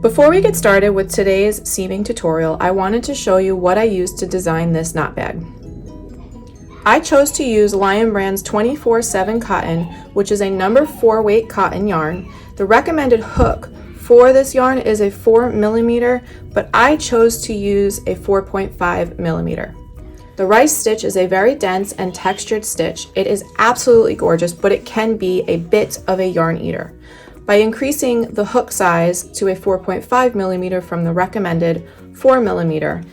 Before we get started with today's seaming tutorial, I wanted to show you what I used to design this knot bag. I chose to use Lion Brand's 24/7 cotton, which is a number 4 weight cotton yarn. The recommended hook for this yarn is a 4mm, but I chose to use a 4.5mm. The rice stitch is a very dense and textured stitch. It is absolutely gorgeous, but it can be a bit of a yarn eater. By increasing the hook size to a 4.5mm from the recommended 4mm,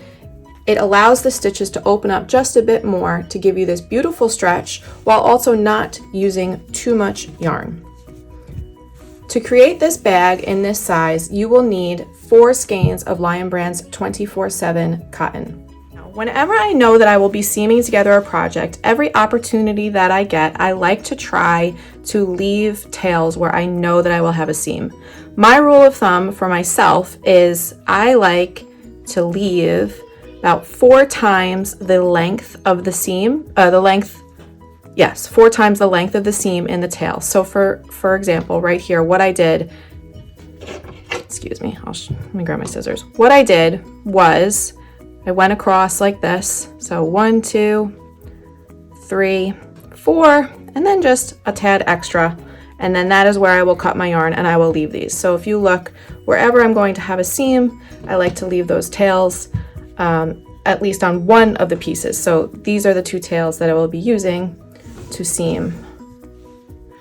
it allows the stitches to open up just a bit more to give you this beautiful stretch while also not using too much yarn. To create this bag in this size, you will need 4 skeins of Lion Brand's 24/7 cotton. Whenever I know that I will be seaming together a project, every opportunity that I get, I like to try to leave tails where I know that I will have a seam. My rule of thumb for myself is I like to leave about 4 times the length of the seam, 4 times the length of the seam in the tail. So for example, right here, what I did, excuse me, let me grab my scissors. What I did was I went across like this. So 1, 2, 3, 4, and then just a tad extra. And then that is where I will cut my yarn and I will leave these. So if you look, wherever I'm going to have a seam, I like to leave those tails at least on one of the pieces. So these are the 2 tails that I will be using to seam.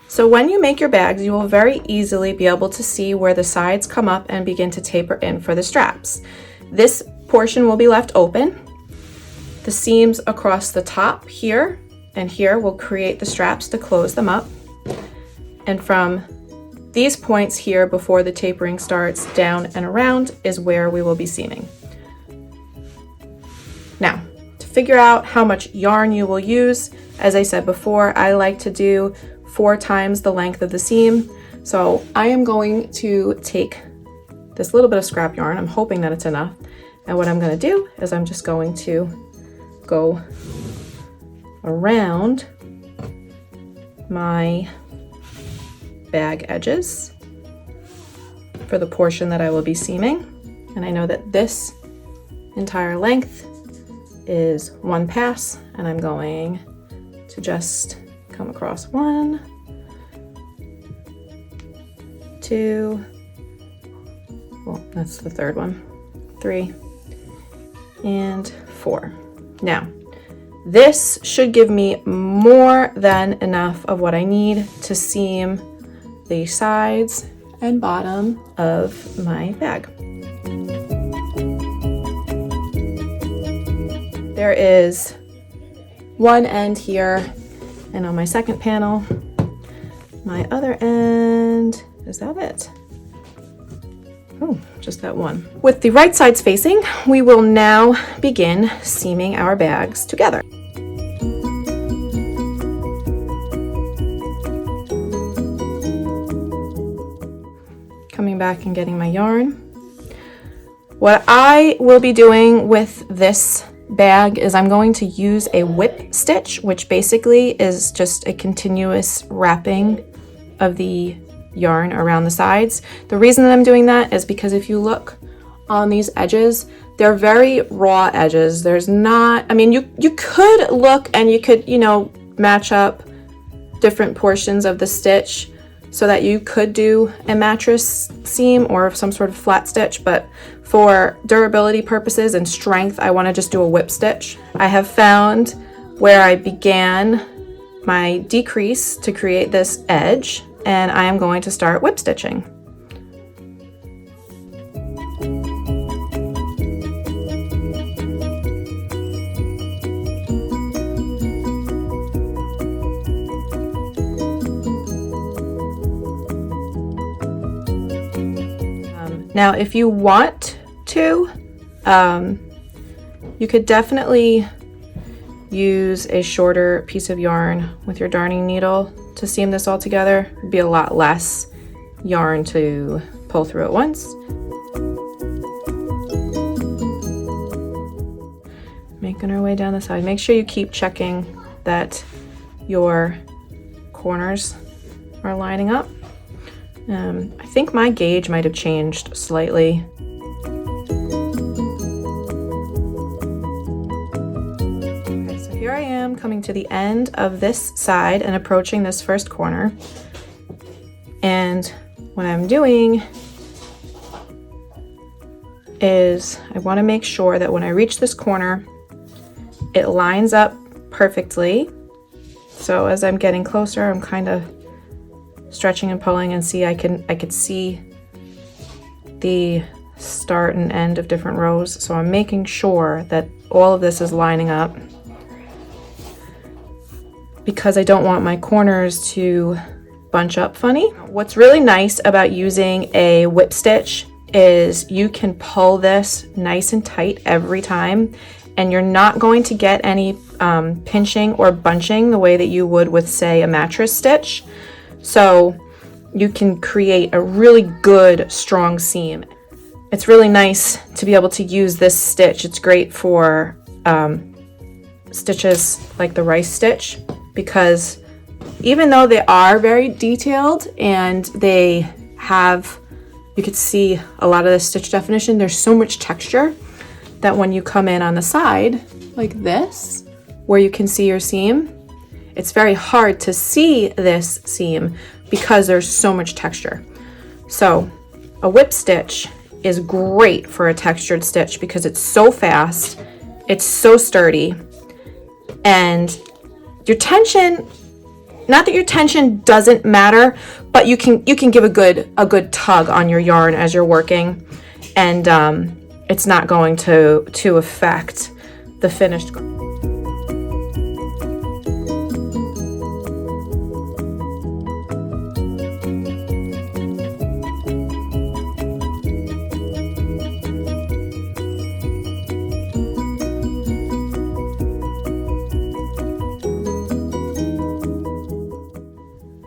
So when you make your bags, you will very easily be able to see where the sides come up and begin to taper in for the straps. This portion will be left open. The seams across the top here and here will create the straps to close them up. And from these points here before the tapering starts down and around is where we will be seaming. Now, to figure out how much yarn you will use, as I said before, I like to do 4 times the length of the seam. So I am going to take this little bit of scrap yarn. I'm hoping that it's enough. And what I'm going to do is I'm just going to go around my bag edges for the portion that I will be seaming. And I know that this entire length is 1 pass, and I'm going to just come across 1, 2, well, that's the 3rd one, 3, and 4. Now, this should give me more than enough of what I need to seam the sides and bottom of my bag. There is one end here, and on my second panel, my other end, is that it? Oh, just that one. With the right sides facing, we will now begin seaming our bags together. Coming back and getting my yarn. What I will be doing with this bag is I'm going to use a whip stitch, which basically is just a continuous wrapping of the yarn around the sides. The reason that I'm doing that is because if you look on these edges, they're very raw edges. There's not, I mean, you could look and you could, match up different portions of the stitch so that you could do a mattress seam or some sort of flat stitch, but for durability purposes and strength, I want to just do a whip stitch. I have found where I began my decrease to create this edge, and I am going to start whip stitching. Now, if you want to, you could definitely use a shorter piece of yarn with your darning needle to seam this all together. It'd be a lot less yarn to pull through at once. Making our way down the side. Make sure you keep checking that your corners are lining up. I think my gauge might have changed slightly. Okay, so here I am coming to the end of this side and approaching this first corner. And what I'm doing is I want to make sure that when I reach this corner, it lines up perfectly. So as I'm getting closer, I'm kind of stretching and pulling, and see I could see the start and end of different rows. So I'm making sure that all of this is lining up because I don't want my corners to bunch up funny. What's really nice about using a whip stitch is you can pull this nice and tight every time, and you're not going to get any pinching or bunching the way that you would with, say, a mattress stitch. So you can create a really good, strong seam. It's really nice to be able to use this stitch. It's great for stitches like the rice stitch, because even though they are very detailed and they have, you could see a lot of the stitch definition, there's so much texture that when you come in on the side like this, where you can see your seam, it's very hard to see this seam because there's so much texture. So a whip stitch is great for a textured stitch because it's so fast, it's so sturdy, and your tension, not that your tension doesn't matter, but you can give a good tug on your yarn as you're working, and it's not going to affect the finished garment.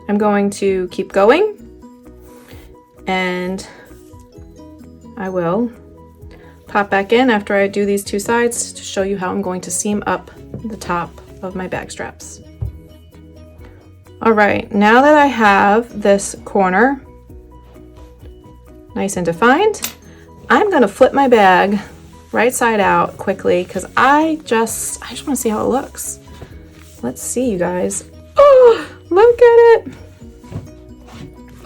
I'm going to keep going, and I will pop back in after I do these two sides to show you how I'm going to seam up the top of my bag straps. All right, now that I have this corner nice and defined, I'm going to flip my bag right side out quickly because I just want to see how it looks. Let's see, you guys. Oh, look at it.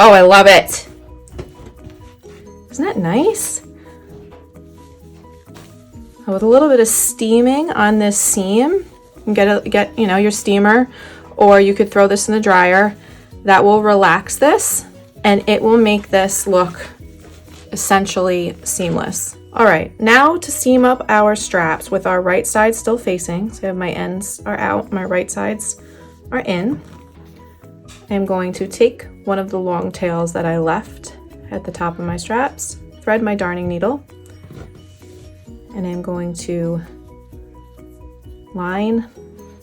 Oh, I love it. Isn't that nice? With a little bit of steaming on this seam, you can get your steamer, or you could throw this in the dryer. That will relax this, and it will make this look essentially seamless. All right, now to seam up our straps with our right side still facing. So my ends are out, my right sides are in. I'm going to take one of the long tails that I left at the top of my straps, thread my darning needle, and I'm going to line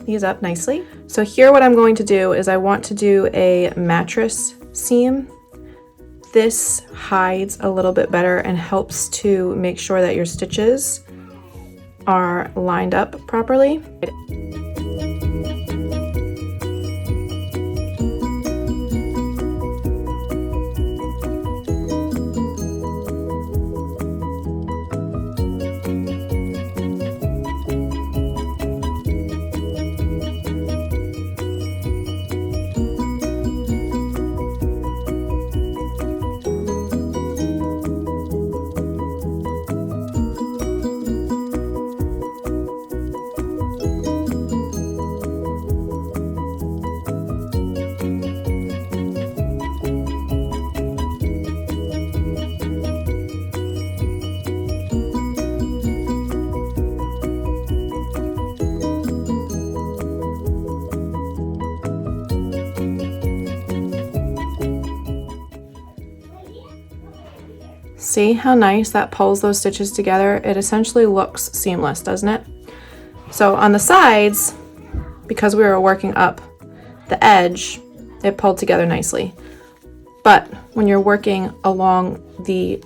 these up nicely. So here what I'm going to do is I want to do a mattress seam. This hides a little bit better and helps to make sure that your stitches are lined up properly. See how nice that pulls those stitches together? It essentially looks seamless, doesn't it? So on the sides, because we were working up the edge, it pulled together nicely. But when you're working along the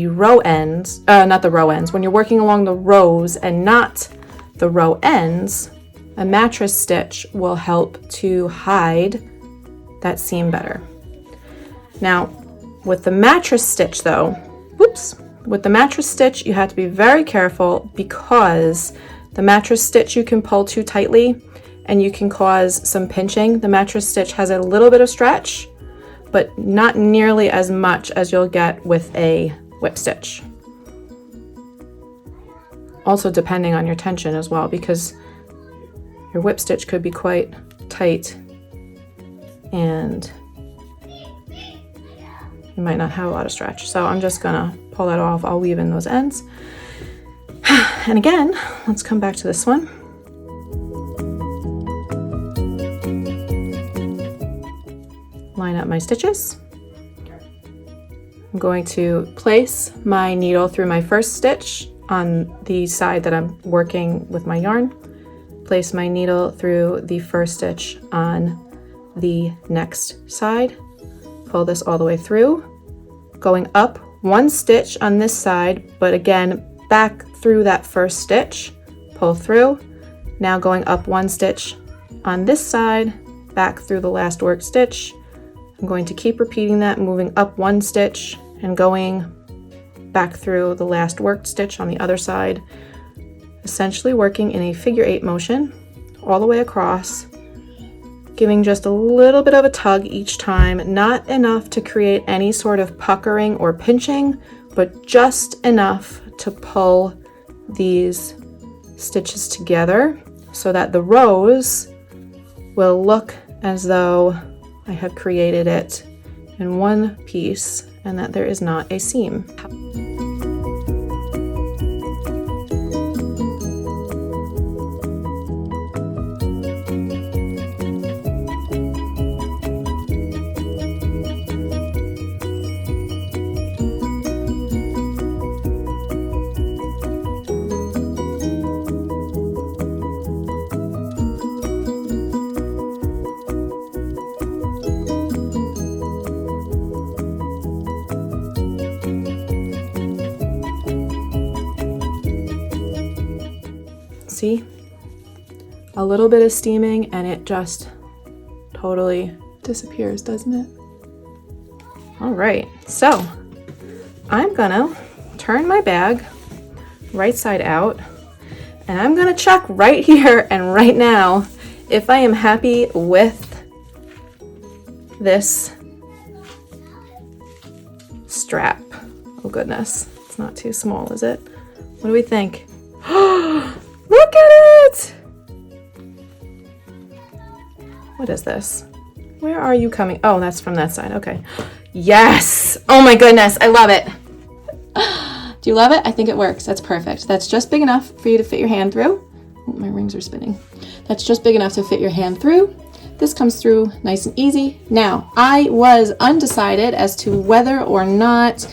row ends, not the row ends, when you're working along the rows and not the row ends, a mattress stitch will help to hide that seam better. Now, With the mattress stitch though, whoops, with the mattress stitch, you have to be very careful because the mattress stitch you can pull too tightly and you can cause some pinching. The mattress stitch has a little bit of stretch, but not nearly as much as you'll get with a whip stitch. Also depending on your tension as well, because your whip stitch could be quite tight and you might not have a lot of stretch. So I'm just gonna pull that off. I'll weave in those ends. And again, let's come back to this one. Line up my stitches. I'm going to place my needle through my first stitch on the side that I'm working with my yarn. Place my needle through the first stitch on the next side. Pull this all the way through, going up one stitch on this side, but again, back through that first stitch, pull through. Now going up one stitch on this side, back through the last work stitch. I'm going to keep repeating that, moving up one stitch and going back through the last worked stitch on the other side, essentially working in a figure 8 motion all the way across, giving just a little bit of a tug each time, not enough to create any sort of puckering or pinching, but just enough to pull these stitches together so that the rows will look as though I have created it in one piece and that there is not a seam. See, a little bit of steaming and it just totally disappears, doesn't it? All right, so I'm gonna turn my bag right side out and I'm gonna check right here and right now if I am happy with this strap. Oh goodness, it's not too small, is it? What do we think? Look at it! What is this? Where are you coming? Oh, that's from that side. Okay. Yes! Oh my goodness, I love it. Do you love it? I think it works. That's perfect. That's just big enough for you to fit your hand through. Oh, my rings are spinning. That's just big enough to fit your hand through. This comes through nice and easy. Now, I was undecided as to whether or not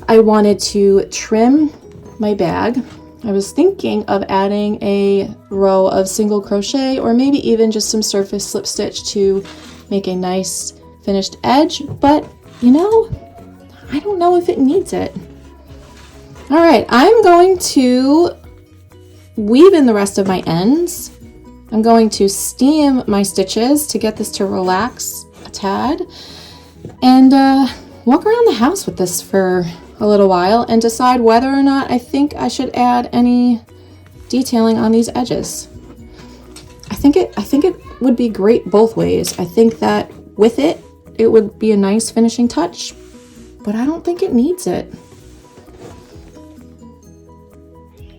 I wanted to trim my bag. I was thinking of adding a row of single crochet or maybe even just some surface slip stitch to make a nice finished edge, but you know, I don't know if it needs it. All right, I'm going to weave in the rest of my ends. I'm going to steam my stitches to get this to relax a tad and walk around the house with this for a little while and decide whether or not I think I should add any detailing on these edges. I think it would be great both ways. I think that with it would be a nice finishing touch, but I don't think it needs it.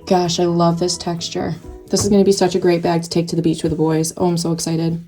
Gosh, I love this texture. This is going to be such a great bag to take to the beach with the boys. Oh, I'm so excited.